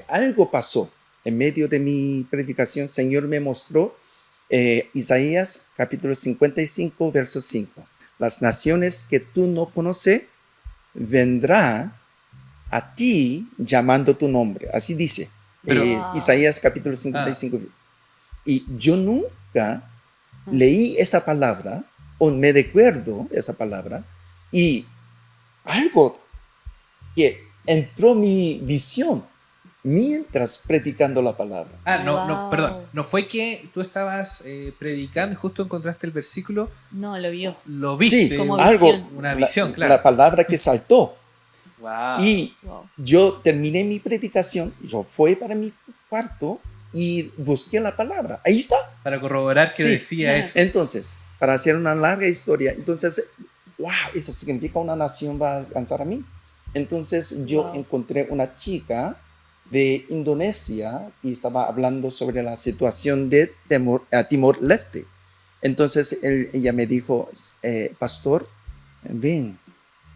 algo pasó. En medio de mi predicación, el Señor me mostró Isaías capítulo 55, verso 5. Las naciones que tú no conoces vendrá a ti llamando tu nombre. Así dice. Isaías capítulo 55. Y yo nunca leí esa palabra o me recuerdo esa palabra y algo que entró mi visión mientras predicando la palabra. No, Wow. perdón. No fue que tú estabas predicando y justo encontraste el versículo, No, lo vio. lo viste. Sí, Como algo, visión. Una la- visión, claro. La palabra que saltó. Wow. Y Wow. yo terminé mi predicación, yo fui para mi cuarto y busqué la palabra. Ahí está. Para corroborar que Sí. decía eso. Entonces, para hacer una larga historia, entonces, wow, eso significa una nación va a alcanzar a mí. Entonces, yo Wow. encontré una chica de Indonesia y estaba hablando sobre la situación de Timor-Leste. Entonces, ella me dijo, pastor, ven,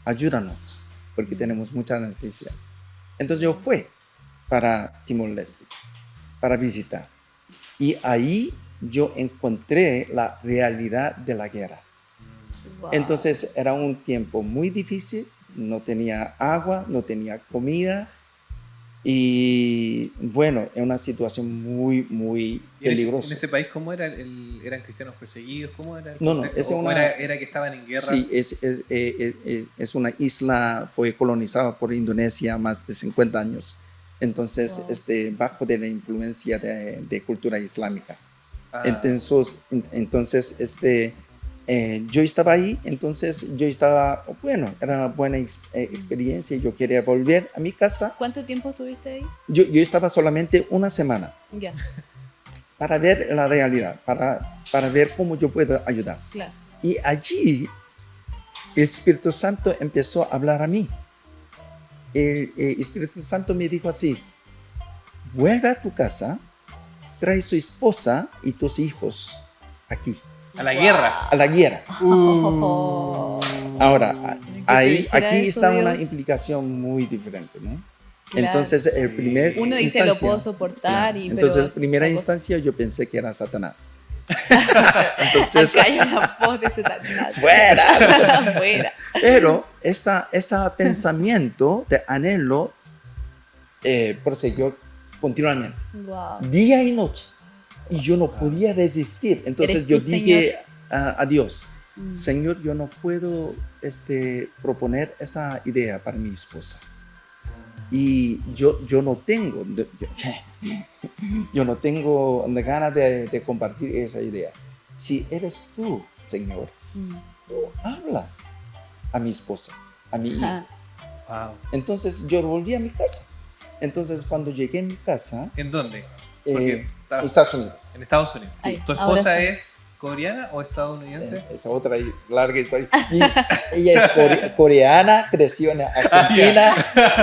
ayúdanos, porque tenemos mucha necesidad. Entonces, yo fui para Timor-Leste, para visitar. Y ahí yo encontré la realidad de la guerra. Wow. Entonces era un tiempo muy difícil, no tenía agua, no tenía comida y bueno, en una situación muy, muy ¿Y en peligrosa. ese país cómo era? ¿Eran cristianos perseguidos? ¿Cómo era el No, contexto? es ¿O una- era que estaban en guerra? Sí, es una isla, fue colonizada por Indonesia más de 50 años. Entonces, Wow. bajo de la influencia de cultura islámica. Ah, Entonces, yo estaba ahí, entonces yo estaba, bueno, era una buena experiencia, yo quería volver a mi casa. ¿Cuánto tiempo estuviste ahí? Yo estaba solamente una semana Ya, para ver la realidad, para ver cómo yo puedo ayudar. claro. Y allí el Espíritu Santo empezó a hablar a mí. El Espíritu Santo me dijo así, vuelve a tu casa, trae su esposa y tus hijos aquí, a la guerra. a la guerra. Oh. Ahora, que te ahí, dijera aquí eso, está una Dios. implicación muy diferente, ¿no? Claro. Entonces, el Sí. primer Uno dice instancia, lo puedo soportar claro. y Entonces, pero en primera esta cosa- instancia yo pensé que era Satanás. Entonces, acá hay una voz de Satanás. ¡Fuera! Fuera. Pero ese pensamiento de anhelo prosiguió continuamente, Wow. día y noche. Y yo no podía resistir. Entonces Eres yo tú, dije a Dios, Mm. Señor, yo no puedo proponer esa idea para mi esposa. Y yo no tengo, yo no tengo la gana de compartir esa idea. Si eres tú, Señor, Mm. tú habla a mi esposa, a mi hija. Ah, Wow. Entonces yo volví a mi casa. Entonces cuando llegué a mi casa, ¿En dónde? Porque en Estados Unidos, en Estados Unidos. Ahí, ¿Tu ahora esposa está. es coreana o estadounidense? esa otra larga historia. Y ella es coreana, creció en Argentina,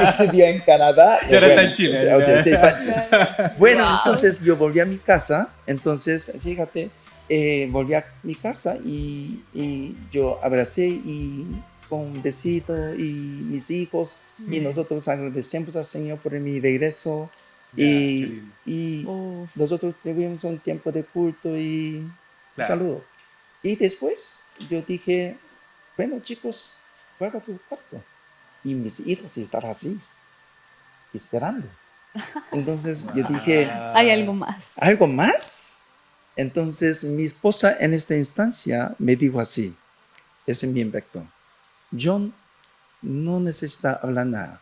estudió en Canadá. Y ahora está en Chile. Ok, sí, está en Chile. Bueno, Wow. entonces yo volví a mi casa, entonces fíjate, volví a mi casa y yo abracé y con un besito y mis hijos y nosotros agradecemos al Señor por mi regreso y Uf. nosotros tuvimos un tiempo de culto y Claro. saludo. Y después yo dije, bueno chicos, vuelva a tu cuarto. Y mis hijos estaban así, esperando. Entonces yo dije, Hay algo más. ¿algo más? Entonces mi esposa en esta instancia me dijo así, ese me impactó. John no necesita hablar nada.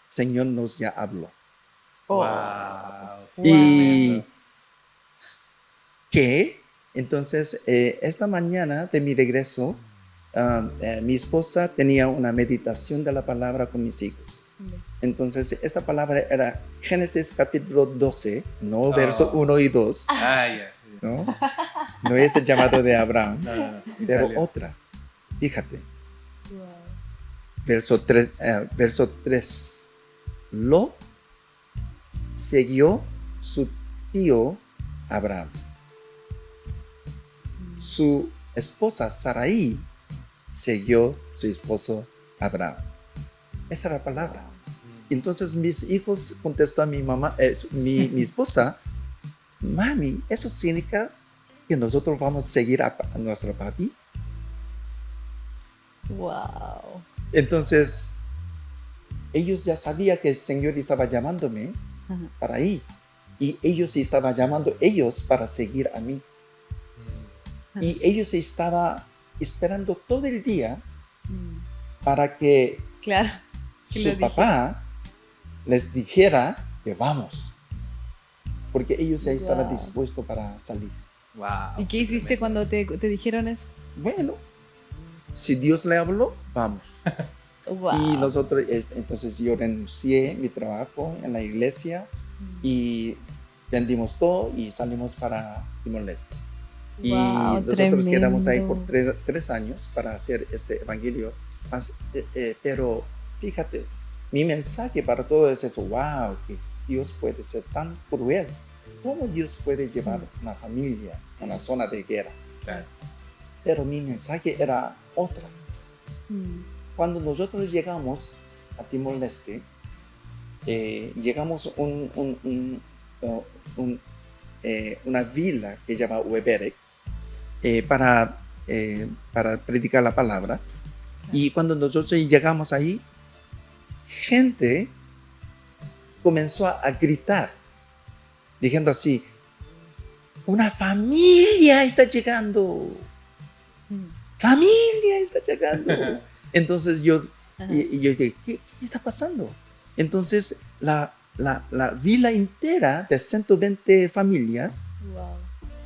Señor nos ya habló. Oh. Wow. Y que entonces esta mañana de mi regreso, mi esposa tenía una meditación de la palabra con mis hijos. Entonces esta palabra era Génesis capítulo 12, no verso 1 y 2, Ah, ya. ¿no? No es el llamado de Abraham, No. pero Salió. otra. Fíjate, Wow. verso 3. Lot siguió su tío Abraham. Su esposa Sarai siguió su esposo Abraham. Esa era la palabra. Entonces mis hijos contestó a mi mamá, mi esposa, mami, ¿eso significa que nosotros vamos a seguir a nuestro papi? Wow. Entonces ellos ya sabían que el Señor estaba llamándome Ajá. para ir. Y ellos se estaban llamando ellos para seguir a mí. Y ellos se estaban esperando todo el día para que Claro. su papá les dijera que vamos. Porque ellos ya estaban Wow. dispuestos para salir. Wow. ¿Y qué hiciste cuando te dijeron eso? Bueno, si Dios le habló, vamos. Wow. Y nosotros, entonces yo renuncié mi trabajo en la iglesia y vendimos todo y salimos para Timor-Leste. Y Wow, nosotros quedamos ahí tremendo. por 3 años para hacer este evangelio. Pero fíjate, mi mensaje para todo es eso: wow, que Dios puede ser tan cruel. ¿Cómo Dios puede llevar una familia a una zona de guerra? Claro. Pero mi mensaje era otra. Mm. Cuando nosotros llegamos a Timor-Leste, llegamos a una villa que se llama Weberek para predicar la palabra. Y cuando nosotros llegamos ahí, gente comenzó a gritar, diciendo así: una familia está llegando. Familia está llegando. Entonces yo dije: ¿qué está pasando? Entonces la villa entera de 120 familias Wow.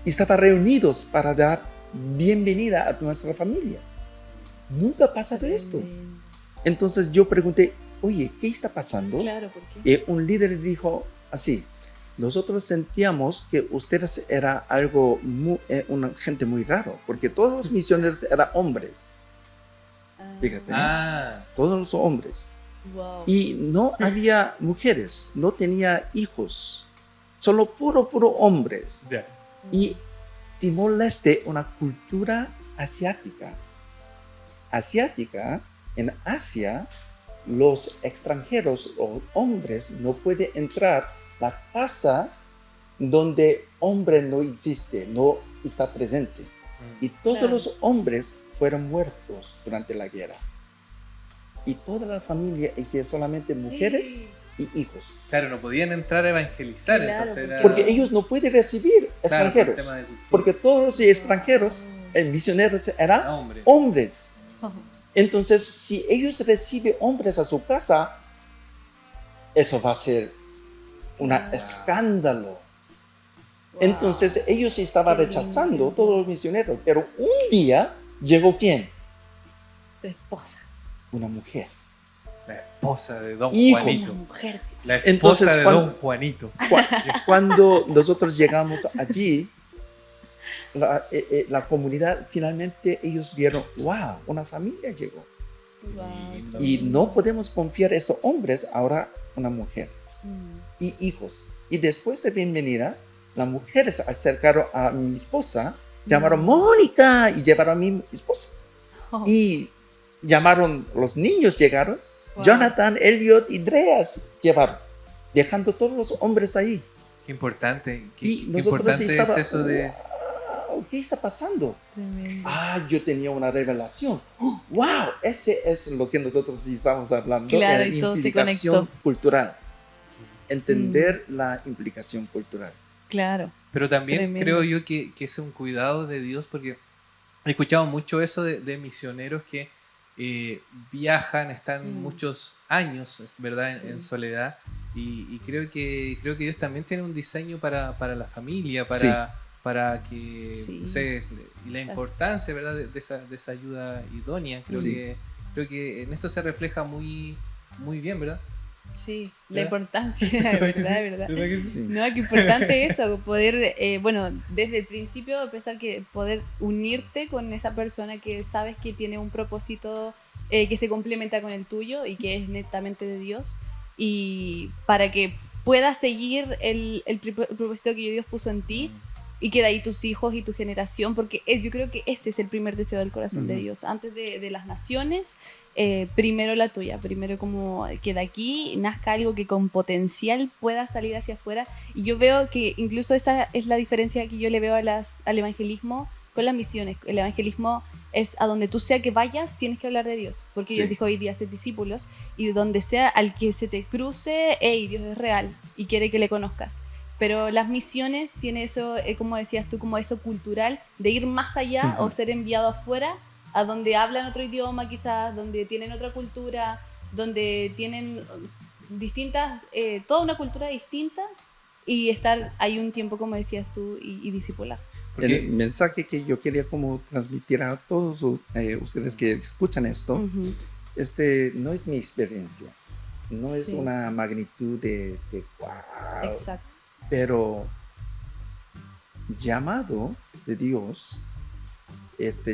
estaba reunidos para dar bienvenida a nuestra familia. Nunca ha pasado esto. Tremendo. Entonces yo pregunté: oye, ¿qué está pasando? Claro, ¿por qué? Un líder dijo así: nosotros sentíamos que ustedes eran algo una gente muy raro, porque todos los misioneros eran hombres. Fíjate, todos los hombres. Wow. Y no había mujeres, no tenía hijos, solo puro hombres. Ya. Y Timor-Leste, una cultura asiática. En Asia, los extranjeros o hombres no pueden entrar a la casa donde hombre no existe, no está presente. Y todos Claro. los hombres fueron muertos durante la guerra. Y toda la familia es solamente mujeres y hijos. Claro, no podían entrar a evangelizar, Claro, entonces era... Porque ellos no pueden recibir Claro, por extranjeros. tema de cultura. Porque todos los extranjeros, misioneros, eran Hombre. hombres. Oh, Entonces, si ellos reciben hombres a su casa, eso va a ser un escándalo. wow. Entonces, ellos estaban Qué rechazando lindo. todos los misioneros. Pero un día llegó ¿quién? Tu esposa. Una mujer. La esposa de Don Hijos. Una Juanito. mujer. La esposa Entonces, de Don Juanito. Cuando nosotros llegamos allí, la comunidad, finalmente ellos vieron: wow, una familia llegó. Wow. Lindo. Y no podemos confiar en esos hombres, ahora una mujer y hijos. Y después de bienvenida, las mujeres se acercaron a mi esposa, llamaron Mónica y llevaron a mi esposa. Oh, Y llamaron, los niños llegaron, wow. Jonathan, Elliot y Dreas llevaron, dejando todos los hombres ahí. Qué importante. Qué, Y qué nosotros importante estaba, es eso de... wow, ¿qué está pasando? Tremendo. Yo tenía una revelación. ¡Wow! Ese es lo que nosotros sí estamos hablando. Claro, de y todo se implicación conectó. cultural. Entender la implicación cultural. Claro. Pero también Tremendo. creo yo que es un cuidado de Dios, porque he escuchado mucho eso de misioneros que viajan, están muchos años, ¿verdad? Sí. En soledad. Y creo que Dios también tiene un diseño para la familia, Sí. para que, Sí. no sé, y la importancia, ¿verdad? De esa ayuda idónea. Sí. Creo que en esto se refleja muy, muy bien, ¿verdad? Sí, la ¿verdad? importancia, ¿Verdad que sí? verdad. ¿Verdad que sí? Sí. No, qué importante eso, poder, bueno, desde el principio pensar que poder unirte con esa persona que sabes que tiene un propósito que se complementa con el tuyo y que es netamente de Dios, y para que puedas seguir el propósito que Dios puso en ti y que de ahí tus hijos y tu generación, porque yo creo que ese es el primer deseo del corazón de Dios, antes de las naciones, primero la tuya, primero como que de aquí nazca algo que con potencial pueda salir hacia afuera. Y yo veo que incluso esa es la diferencia que yo le veo al evangelismo con las misiones. El evangelismo es a donde tú sea que vayas, tienes que hablar de Dios, porque Sí. Dios dijo hoy día ser discípulos, y de donde sea al que se te cruce, hey, Dios es real y quiere que le conozcas. Pero las misiones tiene eso, como decías tú, como eso cultural, de ir más allá o ser enviado afuera, a donde hablan otro idioma quizás, donde tienen otra cultura, donde tienen distintas, toda una cultura distinta, y estar ahí un tiempo, como decías tú, y discipular. Porque El mensaje que yo quería como transmitir a todos ustedes que escuchan esto, no es mi experiencia, no es una magnitud de wow. Exacto. Pero llamado de Dios,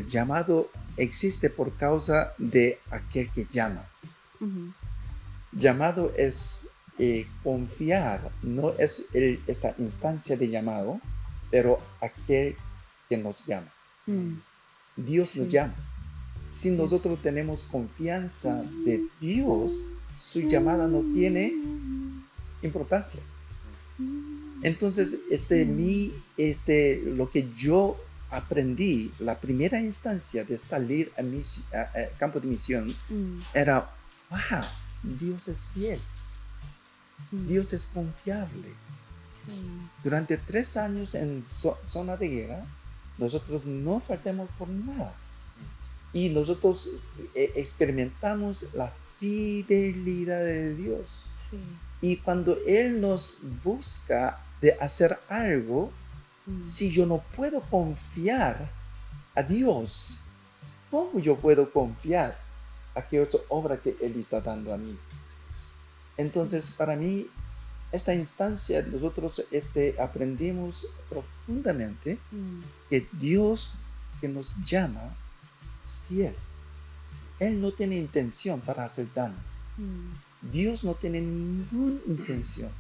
llamado existe por causa de aquel que llama. Llamado es confiar, no es esa instancia de llamado, pero aquel que nos llama. Dios nos llama. Si nosotros tenemos confianza de Dios, su llamada no tiene importancia. Entonces, lo que yo aprendí, la primera instancia de salir a campo de misión, era, wow, Dios es fiel, Dios es confiable. Durante 3 años en zona de guerra, nosotros no faltamos por nada. Y nosotros experimentamos la fidelidad de Dios. Y cuando Él nos busca de hacer algo, si yo no puedo confiar a Dios, ¿cómo yo puedo confiar a aquella obra que Él está dando a mí? Entonces, para mí, esta instancia, nosotros aprendimos profundamente que Dios que nos llama es fiel. Él no tiene intención para hacer daño. Dios no tiene ninguna intención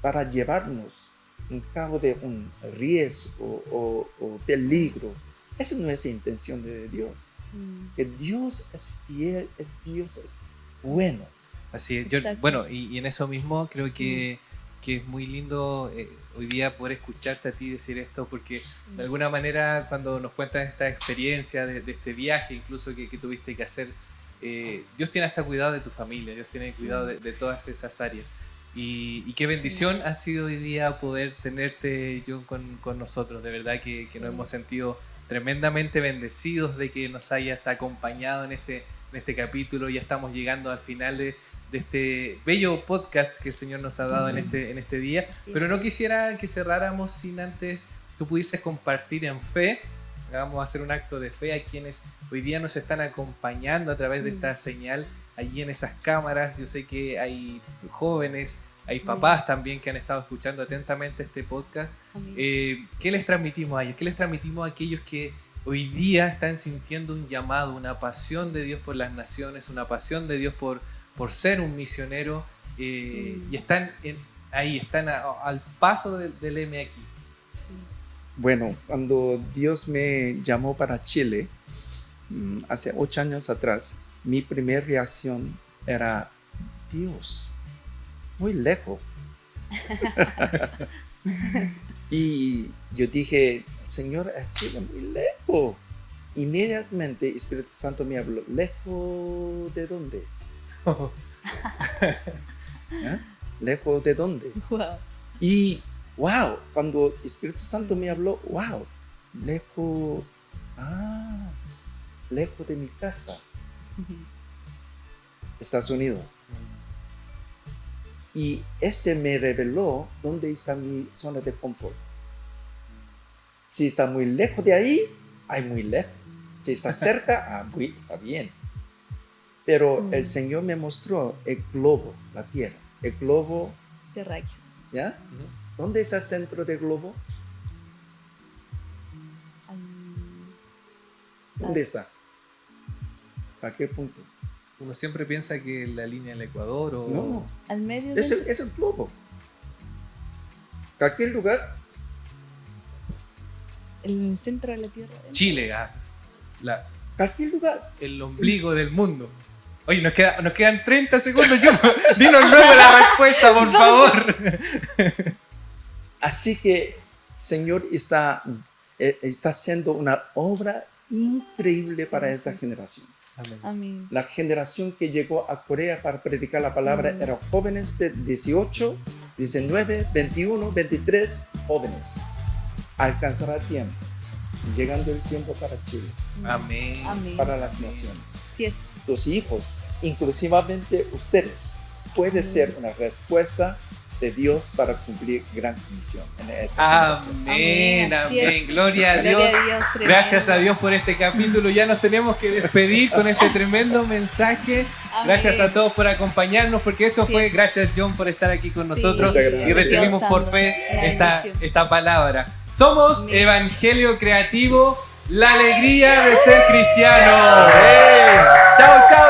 para llevarnos en cabo de un riesgo o peligro. Esa no es la intención de Dios. Que Dios es fiel, Dios es bueno. Así es. Bueno, y en eso mismo creo que es muy lindo hoy día poder escucharte a ti decir esto, porque de alguna manera cuando nos cuentas esta experiencia de este viaje incluso que tuviste que hacer, Dios tiene hasta cuidado de tu familia, Dios tiene cuidado de todas esas áreas. Y qué bendición ha sido hoy día poder tenerte, John, con nosotros. De verdad que nos hemos sentido tremendamente bendecidos de que nos hayas acompañado en este capítulo. Ya estamos llegando al final de este bello podcast que el Señor nos ha dado en este día. Pero no quisiera que cerráramos sin antes tú pudieses compartir en fe. Vamos a hacer un acto de fe a quienes hoy día nos están acompañando a través de esta señal allí en esas cámaras. Yo sé que hay jóvenes, hay papás también que han estado escuchando atentamente este podcast. ¿Qué les transmitimos a ellos? ¿Qué les transmitimos a aquellos que hoy día están sintiendo un llamado, una pasión de Dios por las naciones, una pasión de Dios por ser un misionero, y están ahí, están al paso del M aquí? Bueno, cuando Dios me llamó para Chile, hace 8 años atrás, mi primera reacción era, Dios, muy lejos. Y yo dije, Señor, es Chile muy lejos. Inmediatamente el Espíritu Santo me habló, ¿lejos de dónde? ¿Lejos de dónde? Wow. Y wow, cuando el Espíritu Santo me habló, wow, lejos de mi casa, Estados Unidos. Y ese me reveló dónde está mi zona de confort. Si está muy lejos de ahí, muy lejos. Si está cerca, está bien. Pero el Señor me mostró el globo, la tierra, el globo terráqueo. ¿Ya? ¿Dónde está el centro del globo? ¿Dónde está? ¿A qué punto? Uno siempre piensa que la línea del Ecuador o... No. Al medio es el globo. Cualquier lugar. El centro de la tierra. Chile, cualquier lugar. El ombligo del mundo. Oye, nos quedan 30 segundos. Dinos luego la respuesta, por favor. Así que Señor está haciendo una obra increíble para esta generación. Amén. Amén. La generación que llegó a Corea para predicar la palabra eran jóvenes de 18, 19, 21, 23 jóvenes. Alcanzará tiempo, llegando el tiempo para Chile, Amén. Amén. para las naciones. Así es. Tus hijos, inclusivamente ustedes, puede ser una respuesta de Dios para cumplir gran misión en esta generación. Amén, Así amén. es. Gloria a Dios. Tremendo. Gracias a Dios por este capítulo. Ya nos tenemos que despedir con este tremendo mensaje. Amén. Gracias a todos por acompañarnos, porque esto Así fue, es. gracias John por estar aquí con nosotros Muchas gracias. y recibimos por fe esta palabra. Somos Amén. Evangelio Creativo, la alegría de ser cristiano. Chao, chao.